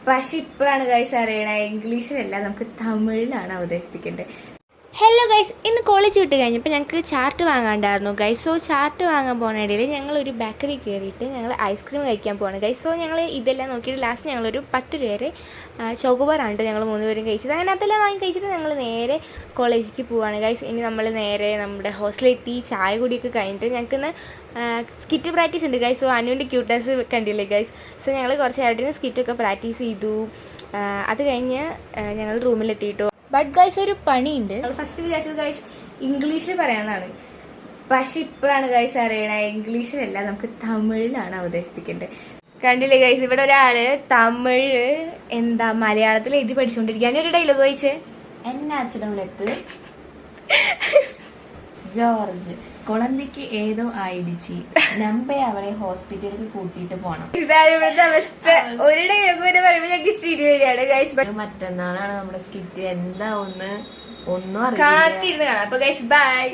പക്ഷെ ഇപ്പോഴാണ് ഗൈസ് അറിയണ ഇംഗ്ലീഷിലല്ല, നമുക്ക് തമിഴിലാണ് അവതരിപ്പിക്കേണ്ടത്. ഹലോ ഗൈസ്, ഇന്ന് കോളേജ് വിട്ട് കഴിഞ്ഞപ്പോൾ ഞങ്ങൾക്ക് ചാർട്ട് വാങ്ങാണ്ടായിരുന്നു ഗൈസ്. സോ ചാർട്ട് വാങ്ങാൻ പോകുന്ന ഇടയിൽ ഞങ്ങളൊരു ബേക്കറി കയറിയിട്ട് ഞങ്ങൾ ഐസ്ക്രീം കഴിക്കാൻ പോവാണ് ഗൈസ്. സോ ഞങ്ങൾ ഇതെല്ലാം നോക്കിയിട്ട് ലാസ്റ്റ് ഞങ്ങളൊരു 10 രൂപ ചോക്കോബാറാണ് ഞങ്ങൾ 3 പേരും കഴിച്ചത്. അങ്ങനെ അതെല്ലാം വാങ്ങി കഴിച്ചിട്ട് ഞങ്ങൾ നേരെ കോളേജിലേക്ക് പോവാണ് ഗൈസ്. ഇനി നമ്മൾ നേരെ നമ്മുടെ ഹോസ്റ്റലിലെത്തി ചായ കുടിയൊക്കെ കഴിഞ്ഞിട്ട് ഞങ്ങൾക്ക് സ്കിറ്റ് പ്രാക്ടീസ് ഉണ്ട് ഗൈസ്. സോ അനുവിൻ്റെ ക്യൂട്ട്നെസ് കണ്ടില്ലേ ഗൈസ്. സോ ഞങ്ങൾ കുറച്ച് നേരത്തിന് സ്കിറ്റൊക്കെ പ്രാക്ടീസ് ചെയ്തു. അത് കഴിഞ്ഞ് ഞങ്ങൾ റൂമിലെത്തിയിട്ടു. ബട്ട് ഗൈസ് ഒരു പണിയുണ്ട്. ഫസ്റ്റ് വിചാരിച്ചത് ഗൈസ് ഇംഗ്ലീഷിൽ പറയാനാണ്, പക്ഷെ ഇപ്പോഴാണ് ഗൈസ് അറിയണ ഇംഗ്ലീഷിലല്ല, നമുക്ക് തമിഴിലാണ് അവതരിപ്പിക്കേണ്ടത്. കണ്ടില്ലേ ഗൈസ്, ഇവിടെ ഒരാള് തമിഴ് മലയാളത്തിൽ എഴുതി പഠിച്ചുകൊണ്ടിരിക്കുക. ഒരു ഡയലോഗ് ചോദിച്ചേ. എന്നാച്ചടവുലത്ത് ജോർജ് കുളന്തിക്ക് ഏതോ ആയിടിച്ച് നമ്പെ അവളെ ഹോസ്പിറ്റലിലേക്ക് കൂട്ടിയിട്ട് പോണം. ഇതാണ് ഇവിടുത്തെ അവസ്ഥ. ഒരു ഡയലോഗ് വരെ പറയുമ്പോ ഞങ്ങൾക്ക് ചിരി വരികയാണ് ഗൈസ്. മറ്റന്നാളാണ് നമ്മുടെ സ്കിറ്റ്. എന്താ ഒന്നും കാത്തിരുന്ന് കാണാം. അപ്പൊ ഗൈസ് ബൈ.